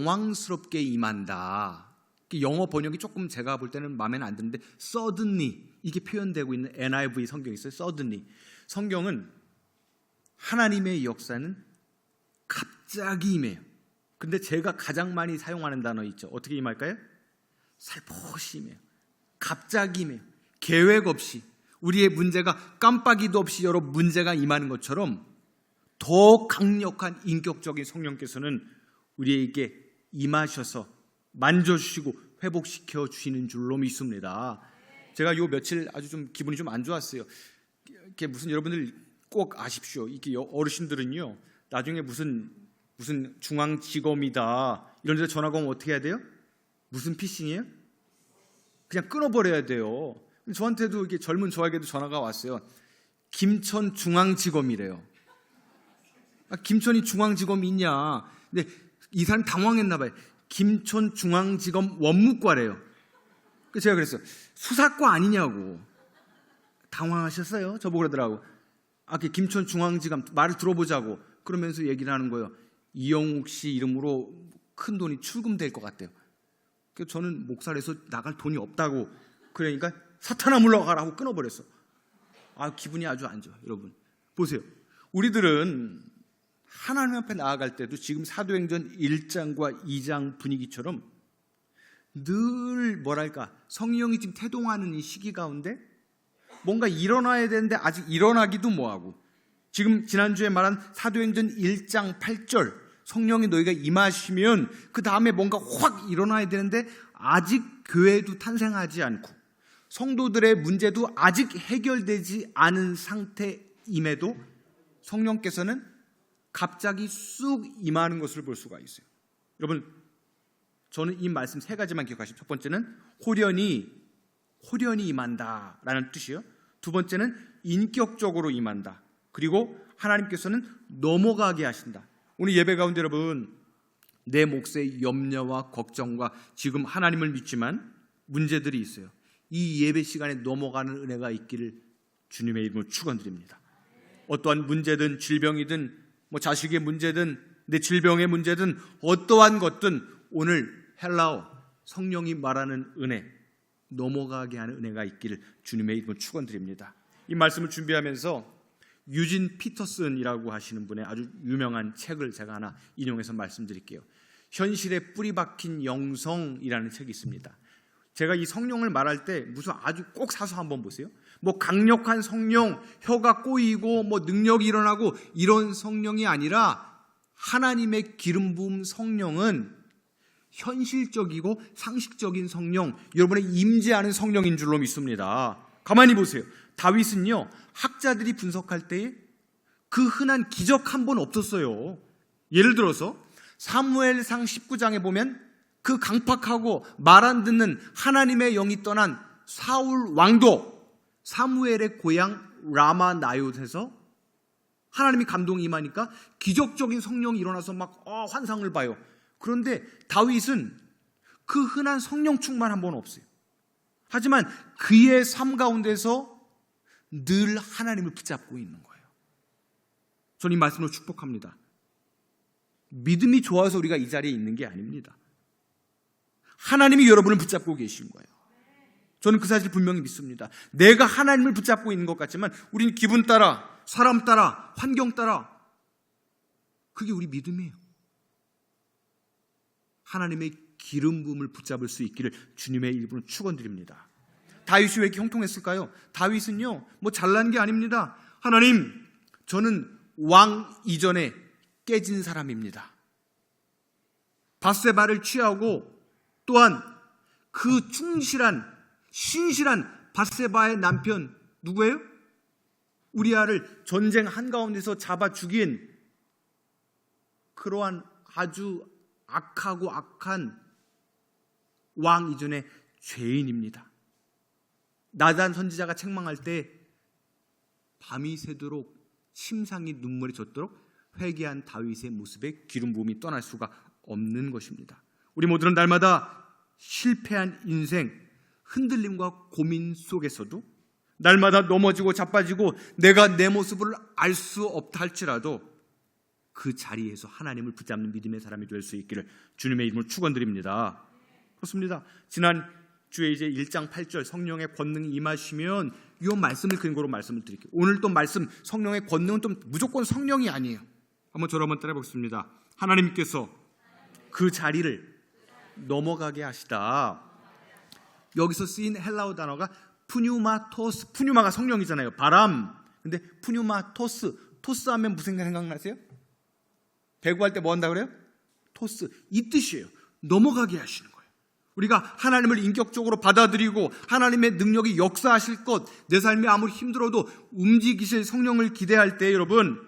당황스럽게 임한다. 영어 번역이 조금 제가 볼 때는 마음에는 안 드는데 suddenly 이게 표현되고 있는 NIV 성경이 있어요. suddenly. 성경은 하나님의 역사는 갑자기 임해요. 근데 제가 가장 많이 사용하는 단어 있죠. 어떻게 임할까요? 살포시 임해요. 갑자기 임해요. 계획 없이 우리의 문제가 깜빡이도 없이 여러 문제가 임하는 것처럼 더 강력한 인격적인 성령께서는 우리에게 임하셔서 만져주시고 회복시켜 주시는 줄로 믿습니다. 제가 요 며칠 아주 좀 기분이 좀 안 좋았어요. 이게 무슨 여러분들 꼭 아십시오. 이게 어르신들은요 나중에 무슨 중앙지검이다 이런 데서 전화가 오면 어떻게 해야 돼요? 무슨 피싱이에요? 그냥 끊어버려야 돼요. 저한테도 이렇게 젊은 저에게도 전화가 왔어요. 김천 중앙지검이래요. 김천이 중앙지검이 있냐? 근데 이 사람 당황했나 봐요. 김천 중앙지검 원무과래요. 그래서 제가 그랬어요. 수사과 아니냐고. 당황하셨어요? 저보고 그러더라고. 김천 중앙지검 말을 들어보자고. 그러면서 얘기를 하는 거예요. 이영욱 씨 이름으로 큰 돈이 출금될 것 같대요. 그래서 저는 목살에서 나갈 돈이 없다고. 그러니까 사탄아 물러가라고 끊어버렸어. 기분이 아주 안 좋아요. 여러분 보세요. 우리들은 하나님 앞에 나아갈 때도 지금 사도행전 1장과 2장 분위기처럼 늘 뭐랄까 성령이 지금 태동하는 이 시기 가운데 뭔가 일어나야 되는데 아직 일어나기도 뭐하고, 지금 지난주에 말한 사도행전 1장 8절 성령이 너희가 임하시면 그 다음에 뭔가 확 일어나야 되는데 아직 교회도 탄생하지 않고 성도들의 문제도 아직 해결되지 않은 상태임에도 성령께서는 갑자기 쑥 임하는 것을 볼 수가 있어요. 여러분 저는 이 말씀 세 가지만 기억하시면, 첫 번째는 호련히 임한다라는 뜻이요. 두 번째는 인격적으로 임한다. 그리고 하나님께서는 넘어가게 하신다. 오늘 예배 가운데 여러분 내 몫의 염려와 걱정과 지금 하나님을 믿지만 문제들이 있어요. 이 예배 시간에 넘어가는 은혜가 있기를 주님의 이름으로 축원드립니다. 어떠한 문제든 질병이든 자식의 문제든 내 질병의 문제든 어떠한 것든 오늘 헬라어 성령이 말하는 은혜, 넘어가게 하는 은혜가 있기를 주님의 이름으로 축원드립니다. 이 말씀을 준비하면서 유진 피터슨이라고 하시는 분의 아주 유명한 책을 제가 하나 인용해서 말씀드릴게요. 현실에 뿌리 박힌 영성이라는 책이 있습니다. 제가 이 성령을 말할 때 무슨 아주 꼭 사서 한번 보세요. 강력한 성령, 혀가 꼬이고 능력이 일어나고 이런 성령이 아니라 하나님의 기름 부음 성령은 현실적이고 상식적인 성령, 여러분의 임재하는 성령인 줄로 믿습니다. 가만히 보세요. 다윗은요 학자들이 분석할 때에 그 흔한 기적 한 번 없었어요. 예를 들어서 사무엘상 19장에 보면 그 강팍하고 말 안 듣는 하나님의 영이 떠난 사울 왕도 사무엘의 고향 라마 나요트에서 하나님이 감동이 임하니까 기적적인 성령이 일어나서 환상을 봐요. 그런데 다윗은 그 흔한 성령 충만 한 번 없어요. 하지만 그의 삶 가운데서 늘 하나님을 붙잡고 있는 거예요. 저는 이 말씀으로 축복합니다. 믿음이 좋아서 우리가 이 자리에 있는 게 아닙니다. 하나님이 여러분을 붙잡고 계신 거예요. 저는 그 사실 분명히 믿습니다. 내가 하나님을 붙잡고 있는 것 같지만 우리는 기분 따라, 사람 따라, 환경 따라, 그게 우리 믿음이에요. 하나님의 기름 부음을 붙잡을 수 있기를 주님의 이름으로 축원드립니다. 다윗이 왜 이렇게 형통했을까요? 다윗은요 잘난 게 아닙니다. 하나님, 저는 왕 이전에 깨진 사람입니다. 밧세바를 취하고 또한 그 충실한 신실한 밧세바의 남편 누구예요? 우리아를 전쟁 한가운데서 잡아 죽인 그러한 아주 악하고 악한 왕 이전의 죄인입니다. 나단 선지자가 책망할 때 밤이 새도록 침상이 눈물이 젖도록 회개한 다윗의 모습에 기름 부음이 떠날 수가 없는 것입니다. 우리 모두는 날마다 실패한 인생, 흔들림과 고민 속에서도 날마다 넘어지고 자빠지고 내가 내 모습을 알 수 없다 할지라도 그 자리에서 하나님을 붙잡는 믿음의 사람이 될 수 있기를 주님의 이름으로 축원드립니다. 그렇습니다. 지난 주에 이제 1장 8절 성령의 권능이 임하시면 이 말씀을 근거로 말씀을 드릴게요. 오늘 또 말씀 성령의 권능은 또 무조건 성령이 아니에요. 한번 저를 한번 따라해보겠습니다. 하나님께서 그 자리를 넘어가게 하시다. 여기서 쓰인 헬라어 단어가 푸뉴마토스. 푸뉴마가 성령이잖아요. 바람. 근데 푸뉴마토스. 토스 하면 무슨 생각나세요? 배구할 때 뭐 한다 그래요? 토스. 이 뜻이에요. 넘어가게 하시는 거예요. 우리가 하나님을 인격적으로 받아들이고 하나님의 능력이 역사하실 것, 내 삶이 아무리 힘들어도 움직이실 성령을 기대할 때 여러분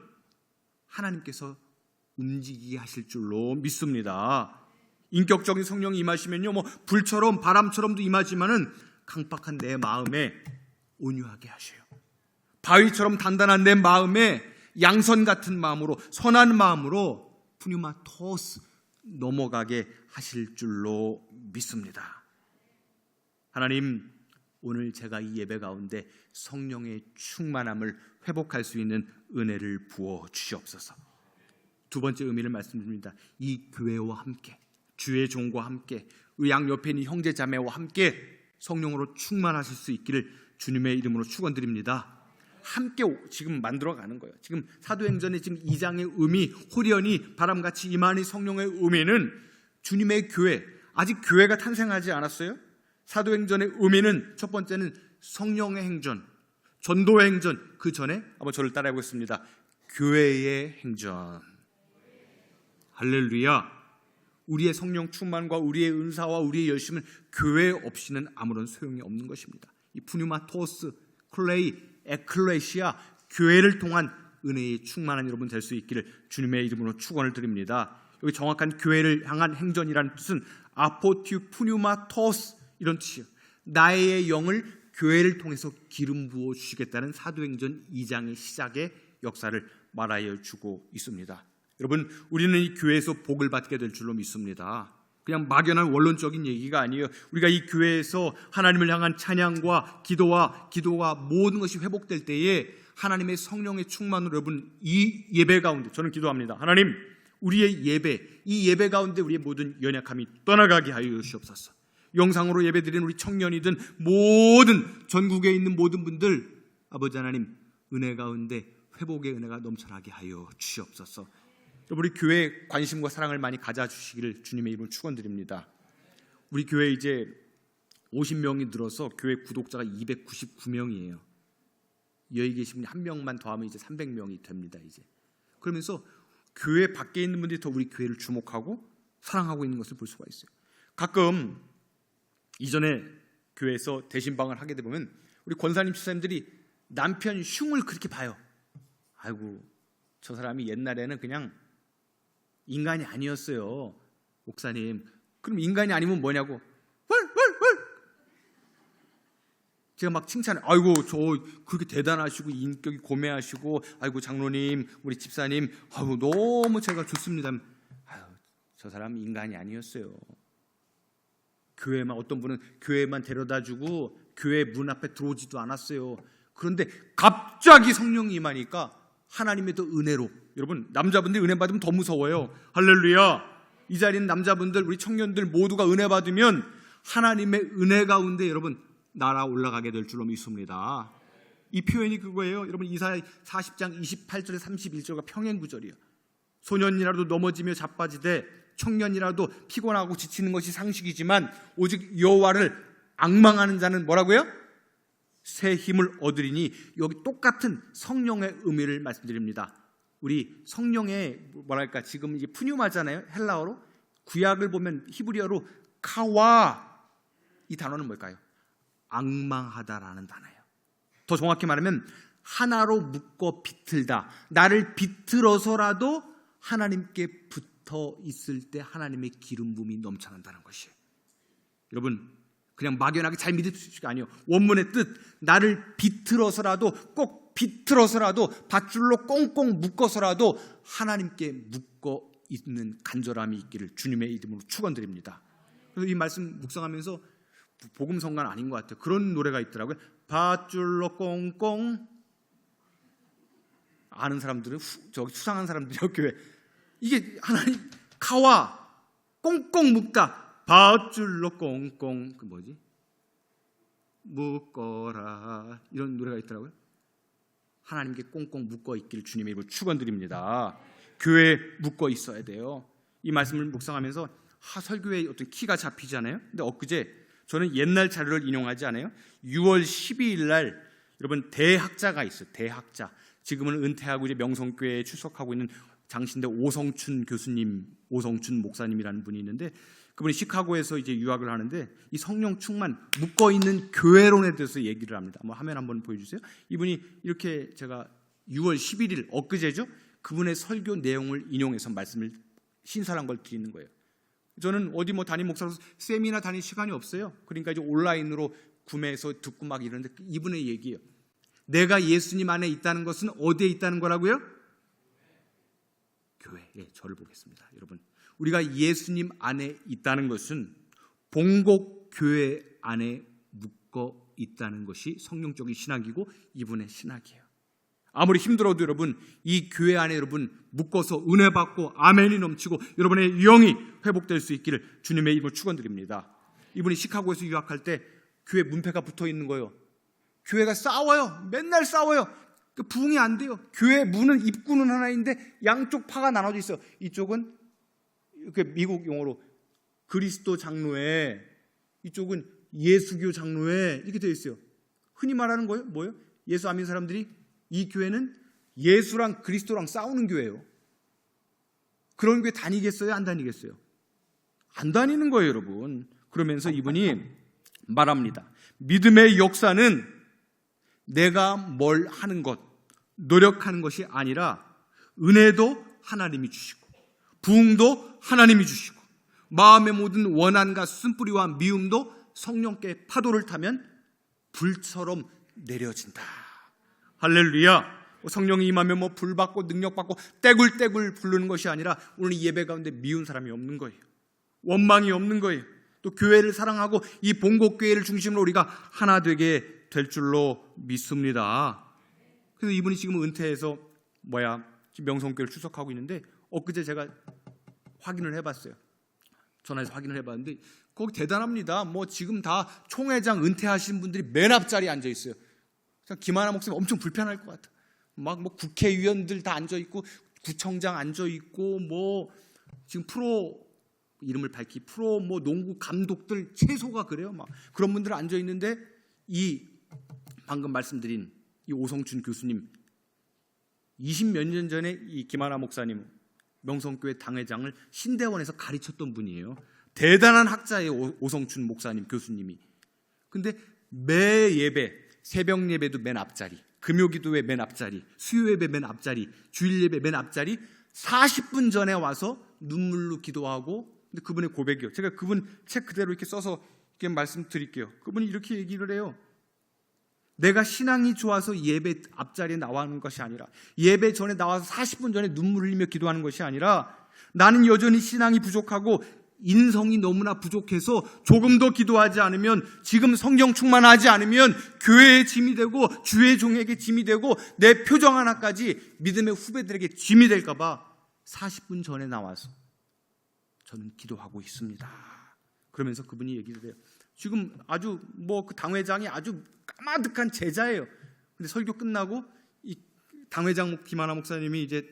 하나님께서 움직이게 하실 줄로 믿습니다. 인격적인 성령이 임하시면요, 뭐 불처럼 바람처럼도 임하지만은 강박한 내 마음에 온유하게 하셔요. 바위처럼 단단한 내 마음에 양선 같은 마음으로, 선한 마음으로 푸뉴마토스 넘어가게 하실 줄로 믿습니다. 하나님, 오늘 제가 이 예배 가운데 성령의 충만함을 회복할 수 있는 은혜를 부어 주시옵소서. 두 번째 의미를 말씀드립니다. 이 교회와 함께, 주의 종과 함께, 의양 옆에 있는 형제 자매와 함께 성령으로 충만하실 수 있기를 주님의 이름으로 축원드립니다. 함께 지금 만들어가는 거예요. 지금 사도행전의 지금 2장의 의미, 호련히 바람같이 임하는 성령의 의미는 주님의 교회, 아직 교회가 탄생하지 않았어요. 사도행전의 의미는 첫 번째는 성령의 행전, 전도의 행전, 그 전에 한번 저를 따라해 보겠습니다. 교회의 행전. 할렐루야. 우리의 성령 충만과 우리의 은사와 우리의 열심은 교회 없이는 아무런 소용이 없는 것입니다. 이 푸뉴마토스, 클레이, 에클레시아, 교회를 통한 은혜의 충만한 여러분 될 수 있기를 주님의 이름으로 축원을 드립니다. 여기 정확한 교회를 향한 행전이라는 뜻은 아포티우 푸뉴마토스 이런 뜻이에요. 나의 영을 교회를 통해서 기름 부어 주시겠다는 사도행전 2장의 시작의 역사를 말하여 주고 있습니다. 여러분, 우리는 이 교회에서 복을 받게 될 줄로 믿습니다. 그냥 막연한 원론적인 얘기가 아니에요. 우리가 이 교회에서 하나님을 향한 찬양과 기도가 모든 것이 회복될 때에 하나님의 성령의 충만으로 여러분 이 예배 가운데 저는 기도합니다. 하나님, 우리의 예배, 이 예배 가운데 우리의 모든 연약함이 떠나가게 하여 주시옵소서. 영상으로 예배드리는 우리 청년이든 모든 전국에 있는 모든 분들, 아버지 하나님 은혜 가운데 회복의 은혜가 넘쳐나게 하여 주시옵소서. 우리 교회에 관심과 사랑을 많이 가져주시기를 주님의 이름으로 축원드립니다. 우리 교회 이제 50명이 늘어서 교회 구독자가 299명이에요. 여기 계신 분이 한 명만 더하면 이제 300명이 됩니다. 이제 그러면서 교회 밖에 있는 분들이 더 우리 교회를 주목하고 사랑하고 있는 것을 볼 수가 있어요. 가끔 이전에 교회에서 대신방을 하게 되면 우리 권사님, 집사님들이 남편 흉을 그렇게 봐요. 아이고, 저 사람이 옛날에는 그냥 인간이 아니었어요. 목사님, 그럼 인간이 아니면 뭐냐고. 제가 막 칭찬해. 아이고, 저 그렇게 대단하시고 인격이 고매하시고, 아이고 장로님, 우리 집사님, 아이고 너무 제가 좋습니다. 아유, 저 사람 인간이 아니었어요. 교회만, 어떤 분은 교회만 데려다주고 교회 문 앞에 들어오지도 않았어요. 그런데 갑자기 성령이 임하니까 하나님의 더 은혜로, 여러분 남자분들이 은혜 받으면 더 무서워요. 할렐루야. 이 자리에 있는 남자분들, 우리 청년들 모두가 은혜 받으면 하나님의 은혜 가운데 여러분 날아 올라가게 될 줄로 믿습니다. 이 표현이 그거예요. 여러분 이사야 40장 28절에 31절과 평행 구절이에요. 소년이라도 넘어지며 자빠지되 청년이라도 피곤하고 지치는 것이 상식이지만 오직 여호와를 앙망하는 자는 뭐라고요? 새 힘을 얻으리니. 여기 똑같은 성령의 의미를 말씀드립니다. 우리 성령의 뭐랄까, 지금 이게 푸뉴마잖아요. 헬라어로. 구약을 보면 히브리어로 카와, 이 단어는 뭘까요? 앙망하다라는 단어예요. 더 정확히 말하면 하나로 묶어 비틀다. 나를 비틀어서라도 하나님께 붙어 있을 때 하나님의 기름 부음이 넘쳐난다는 것이에요. 여러분 그냥 막연하게 잘 믿을 수 있는 게 아니에요. 원문의 뜻, 나를 비틀어서라도, 꼭 비틀어서라도, 밧줄로 꽁꽁 묶어서라도 하나님께 묶어 있는 간절함이 있기를 주님의 이름으로 축원드립니다. 그래서 이 말씀 묵상하면서 복음성가는 아닌 것 같아요. 그런 노래가 있더라고요. 밧줄로 꽁꽁. 아는 사람들은 저기 수상한 사람들이요, 교회. 이게 하나님 가와 꽁꽁 묶다. 밧줄로 꽁꽁 그 뭐지? 묶어라 이런 노래가 있더라고요. 하나님께 꽁꽁 묶어 있기를 주님의 이름으로 축원드립니다. 교회에 묶어 있어야 돼요. 이 말씀을 묵상하면서 설교의 어떤 키가 잡히잖아요. 근데 엊그제 저는 옛날 자료를 인용하지 않아요. 6월 12일 날 여러분 대학자가 있어요. 대학자. 지금은 은퇴하고 이제 명성교회에 출석하고 있는 장신대 오성춘 교수님, 오성춘 목사님이라는 분이 있는데 그분이 시카고에서 이제 유학을 하는데 이 성령 충만 묶어 있는 교회론에 대해서 얘기를 합니다. 화면 한번 보여주세요. 이분이 이렇게 제가 6월 11일 엊그제죠. 그분의 설교 내용을 인용해서 말씀을 신설한 걸 드리는 거예요. 저는 어디 담임 목사로서 세미나 다닐 시간이 없어요. 그러니까 이제 온라인으로 구매해서 듣고 막 이러는데 이분의 얘기예요. 내가 예수님 안에 있다는 것은 어디에 있다는 거라고요? 교회에. 저를 보겠습니다. 여러분, 우리가 예수님 안에 있다는 것은 본국 교회 안에 묶어 있다는 것이 성령적인 신학이고 이분의 신학이에요. 아무리 힘들어도 여러분 이 교회 안에 여러분 묶어서 은혜 받고 아멘이 넘치고 여러분의 영이 회복될 수 있기를 주님의 이름으로 축원드립니다. 이분이 시카고에서 유학할 때 교회 문패가 붙어 있는 거예요. 교회가 싸워요. 맨날 싸워요. 부흥이 안 돼요. 교회 문은 입구는 하나인데 양쪽 파가 나눠져 있어요. 이쪽은 미국 용어로 그리스도 장로회, 이쪽은 예수교 장로회 이렇게 되어 있어요. 흔히 말하는 거예요. 뭐예요? 예수 안 믿는 사람들이 이 교회는 예수랑 그리스도랑 싸우는 교회예요. 그런 교회 다니겠어요? 안 다니겠어요? 안 다니는 거예요, 여러분. 그러면서 이분이 말합니다. 믿음의 역사는 내가 뭘 하는 것, 노력하는 것이 아니라 은혜도 하나님이 주시고 부흥도 하나님이 주시고 마음의 모든 원한과 쓴뿌리와 미움도 성령께 파도를 타면 불처럼 내려진다. 할렐루야. 성령이 임하면 불 받고 능력 받고 떼굴떼굴 부르는 것이 아니라 오늘 이 예배 가운데 미운 사람이 없는 거예요. 원망이 없는 거예요. 또 교회를 사랑하고 이 본국교회를 중심으로 우리가 하나 되게 될 줄로 믿습니다. 그래서 이분이 지금 은퇴해서 지금 명성교회를 출석하고 있는데 엊그제 제가 확인을 해봤어요. 전화해서 확인을 해봤는데 거기 대단합니다. 지금 다 총회장 은퇴하신 분들이 맨 앞자리에 앉아 있어요. 김하나 목사님 엄청 불편할 것 같아. 국회의원들 다 앉아 있고 구청장 앉아 있고 지금 프로 이름을 프로 농구 감독들 최소가 그래요. 그런 분들 앉아 있는데 이 방금 말씀드린 이 오성춘 교수님 20몇 년 전에 이 김하나 목사님 명성교회 당회장을 신대원에서 가르쳤던 분이에요. 대단한 학자예요. 오성춘 목사님 교수님이. 근데 매 예배 새벽 예배도 맨 앞자리, 금요기도회 맨 앞자리, 수요예배 맨 앞자리, 주일예배 맨 앞자리 40분 전에 와서 눈물로 기도하고 근데 그분의 고백이요. 제가 그분 책 그대로 이렇게 써서 이렇게 말씀드릴게요. 그분이 이렇게 얘기를 해요. 내가 신앙이 좋아서 예배 앞자리에 나와는 것이 아니라 예배 전에 나와서 40분 전에 눈물 흘리며 기도하는 것이 아니라 나는 여전히 신앙이 부족하고 인성이 너무나 부족해서 조금 더 기도하지 않으면 지금 성령 충만하지 않으면 교회의 짐이 되고 주의 종에게 짐이 되고 내 표정 하나까지 믿음의 후배들에게 짐이 될까 봐 40분 전에 나와서 저는 기도하고 있습니다. 그러면서 그분이 얘기를 해요. 지금 아주 그 당회장이 아주 까마득한 제자예요. 근데 설교 끝나고 이 당회장 김하나 목사님이 이제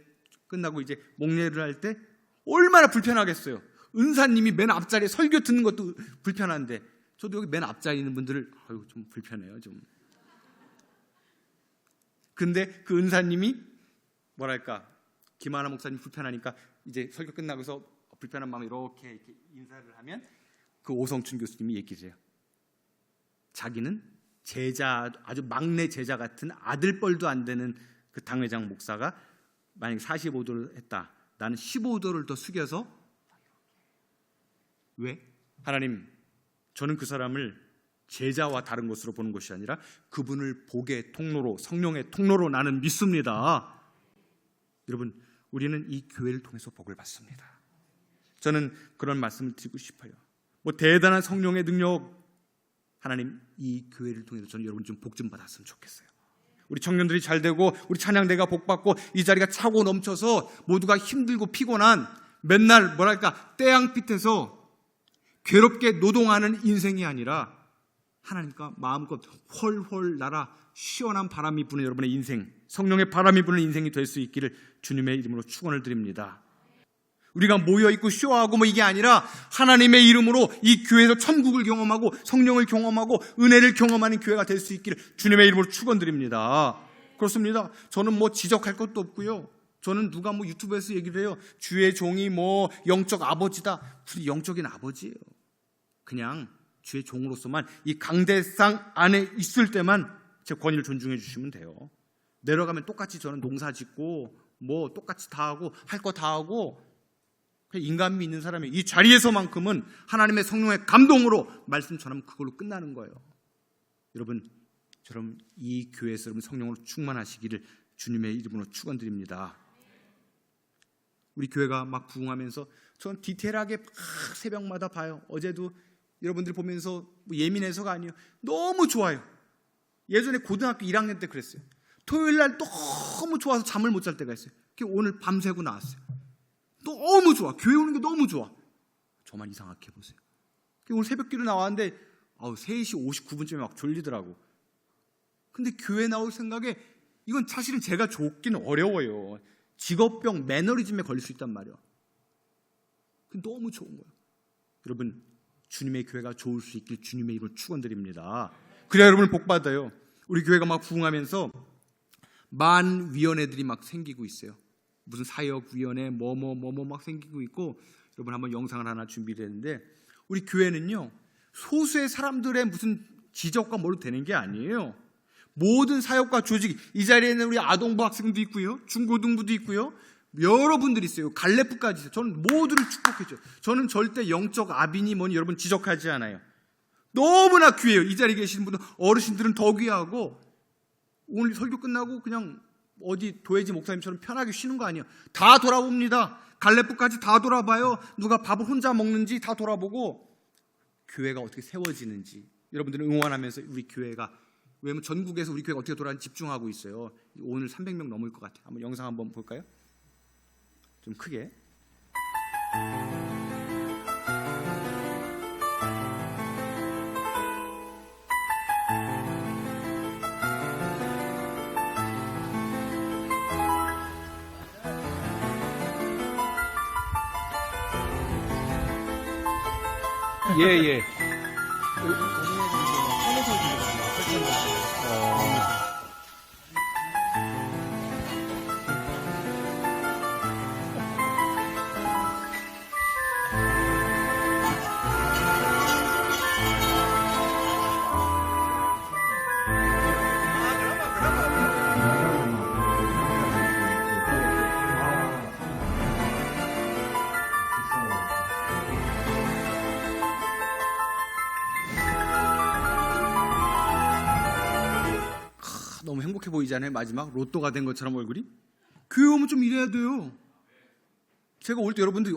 끝나고 이제 목례를 할 때 얼마나 불편하겠어요. 은사님이 맨 앞자리에 설교 듣는 것도 불편한데 저도 여기 맨 앞자리에 있는 분들을 좀 불편해요. 좀. 근데 그 은사님이 김하나 목사님 불편하니까 이제 설교 끝나고서 불편한 마음에 이렇게 인사를 하면 그 오성춘 교수님이 얘기해요. 자기는 제자, 아주 막내 제자 같은 아들뻘도 안 되는 그 당회장 목사가 만약에 45도를 했다. 나는 15도를 더 숙여서 왜? 하나님, 저는 그 사람을 제자와 다른 것으로 보는 것이 아니라 그분을 복의 통로로, 성령의 통로로 나는 믿습니다. 여러분, 우리는 이 교회를 통해서 복을 받습니다. 저는 그런 말씀을 드리고 싶어요. 대단한 성령의 능력, 하나님 이 교회를 통해서 저는 여러분 좀 복 좀 받았으면 좋겠어요. 우리 청년들이 잘 되고 우리 찬양대가 복받고 이 자리가 차고 넘쳐서 모두가 힘들고 피곤한 맨날 태양빛에서 괴롭게 노동하는 인생이 아니라 하나님과 마음껏 훨훨 날아 시원한 바람이 부는 여러분의 인생, 성령의 바람이 부는 인생이 될 수 있기를 주님의 이름으로 축원을 드립니다. 우리가 모여있고 쇼하고 이게 아니라 하나님의 이름으로 이 교회에서 천국을 경험하고 성령을 경험하고 은혜를 경험하는 교회가 될 수 있기를 주님의 이름으로 축원드립니다. 그렇습니다. 저는 지적할 것도 없고요. 저는 누가 유튜브에서 얘기를 해요. 주의 종이 영적 아버지다. 우리 영적인 아버지예요. 그냥 주의 종으로서만 이 강대상 안에 있을 때만 제 권위를 존중해 주시면 돼요. 내려가면 똑같이 저는 농사 짓고 똑같이 다 하고 할 거 다 하고 인간미 있는 사람이 이 자리에서만큼은 하나님의 성령의 감동으로 말씀 전하면 그걸로 끝나는 거예요. 여러분, 저럼 이 교회에서 여러분 성령으로 충만하시기를 주님의 이름으로 축원드립니다. 우리 교회가 막 부흥하면서 전 디테일하게 새벽마다 봐요. 어제도 여러분들 보면서 예민해서가 아니에요. 너무 좋아요. 예전에 고등학교 1학년 때 그랬어요. 토요일 날 너무 좋아서 잠을 못 잘 때가 있어요. 오늘 밤새고 나왔어요. 너무 좋아. 교회 오는 게 너무 좋아. 저만 이상하게 해보세요. 오늘 새벽기도 나왔는데 3시 59분쯤에 막 졸리더라고. 근데 교회 나올 생각에 이건 사실은 제가 좋기는 어려워요. 직업병, 매너리즘에 걸릴 수 있단 말이에요. 너무 좋은 거예요. 여러분, 주님의 교회가 좋을 수 있길 주님의 이름으로 축원드립니다. 그래야 여러분 복 받아요. 우리 교회가 막 부흥하면서 만 위원회들이 막 생기고 있어요. 무슨 사역위원회 막 생기고 있고, 여러분 한번 영상을 하나 준비를 했는데, 우리 교회는요 소수의 사람들의 무슨 지적과 뭘로 되는 게 아니에요. 모든 사역과 조직, 이 자리에는 우리 아동부 학생도 있고요, 중고등부도 있고요, 여러분들이 있어요. 갈래프까지 있어요. 저는 모두를 축복했죠. 저는 절대 영적 아비니 뭐니 여러분 지적하지 않아요. 너무나 귀해요. 이 자리에 계시는 분들, 어르신들은 더 귀하고, 오늘 설교 끝나고 그냥 어디 도예지 목사님처럼 편하게 쉬는 거 아니에요. 다 돌아봅니다. 갈래프까지 다 돌아봐요. 누가 밥을 혼자 먹는지 다 돌아보고, 교회가 어떻게 세워지는지 여러분들은 응원하면서 우리 교회가, 왜냐면 전국에서 우리 교회가 어떻게 돌아가는지 집중하고 있어요. 오늘 300명 넘을 것 같아요. 한번 영상 한번 볼까요? 좀 크게. 예. 너무 행복해 보이잖아요. 마지막 로또가 된 것처럼 얼굴이. 교회 오면 좀 이래야 돼요. 제가 올 때 여러분들이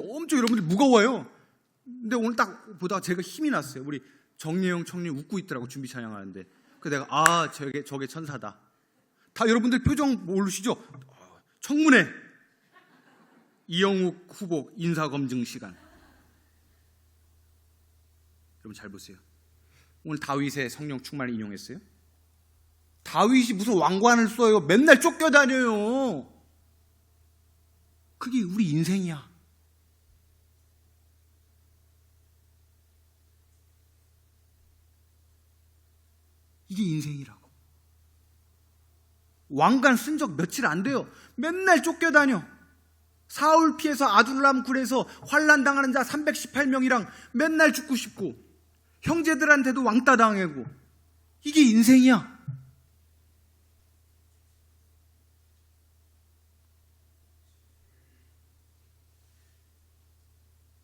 무거워요. 근데 오늘 딱 보다가 제가 힘이 났어요. 우리 정예영 청년 웃고 있더라고, 준비 찬양하는데. 그래서 내가 저게 천사다. 다 여러분들 표정 모르시죠? 청문회 이영욱 후보 인사검증 시간. 여러분 잘 보세요. 오늘 다윗의 성령 충만을 인용했어요. 다윗이 무슨 왕관을 써요. 맨날 쫓겨다녀요. 그게 우리 인생이야. 이게 인생이라고. 왕관 쓴 적 며칠 안 돼요. 맨날 쫓겨다녀. 사울 피해서 아둘람 굴에서 환난 당하는 자 318명이랑 맨날 죽고 싶고, 형제들한테도 왕따 당하고. 이게 인생이야.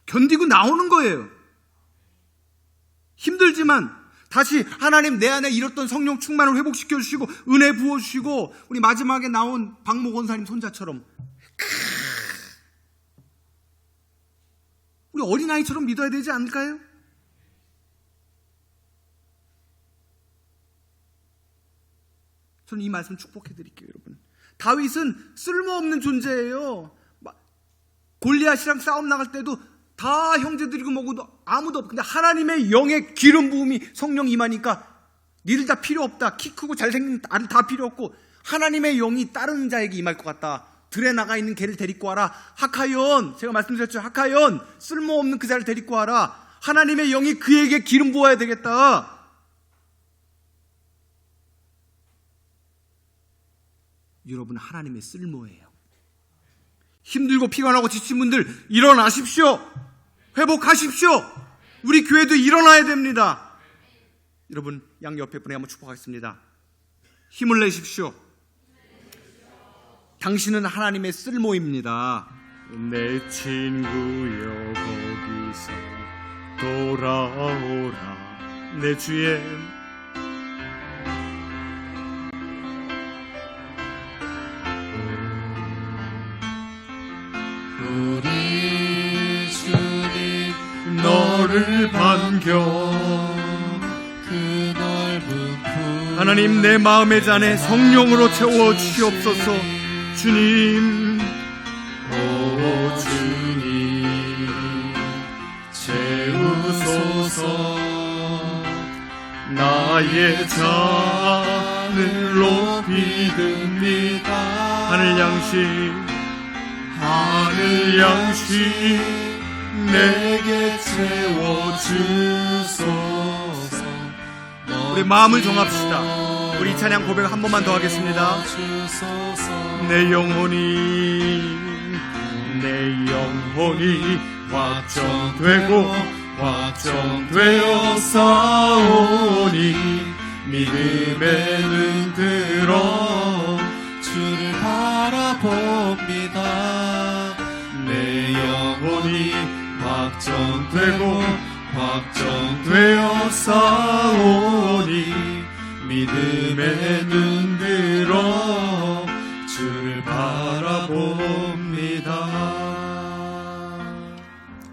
견디고 나오는 거예요. 힘들지만 다시 하나님 내 안에 잃었던 성령 충만을 회복시켜 주시고 은혜 부어 주시고, 우리 마지막에 나온 박모 권사님 손자처럼 우리 어린아이처럼 믿어야 되지 않을까요? 저는 이 말씀 축복해 드릴게요, 여러분. 다윗은 쓸모없는 존재예요. 골리앗이랑 싸움 나갈 때도 다 형제들이고 뭐고 아무도 없고, 근데 하나님의 영의 기름 부음이 성령 임하니까 니들 다 필요 없다. 키 크고 잘생긴 아들 다 필요 없고 하나님의 영이 다른 자에게 임할 것 같다. 들에 나가 있는 개를 데리고 와라. 하카연, 제가 말씀드렸죠. 하카연, 쓸모없는 그 자를 데리고 와라. 하나님의 영이 그에게 기름 부어야 되겠다. 여러분, 하나님의 쓸모예요. 힘들고 피곤하고 지친 분들 일어나십시오. 회복하십시오. 우리 교회도 일어나야 됩니다. 여러분, 양 옆에 분에게 한번 축복하겠습니다. 힘을 내십시오. 당신은 하나님의 쓸모입니다. 내 친구여 거기서 돌아오라. 내 주의 우리 주님 너를 반겨. 그 넓은 품 하나님, 내 마음의 잔에 성령으로 채워 주시옵소서. 주님, 오 주님 채우소서. 나의 잔을 높이 듭니다. 하늘 양식 내게 채워주소서. 우리 마음을 정합시다. 우리 이 찬양 고백 한 번만 더 하겠습니다. 내 영혼이 확정되어 싸우니 믿음의 눈 들어 주를 바라봅니다. 내 영혼이 확정되어 싸우니 믿음의 눈 들어 주를 바라봅니다.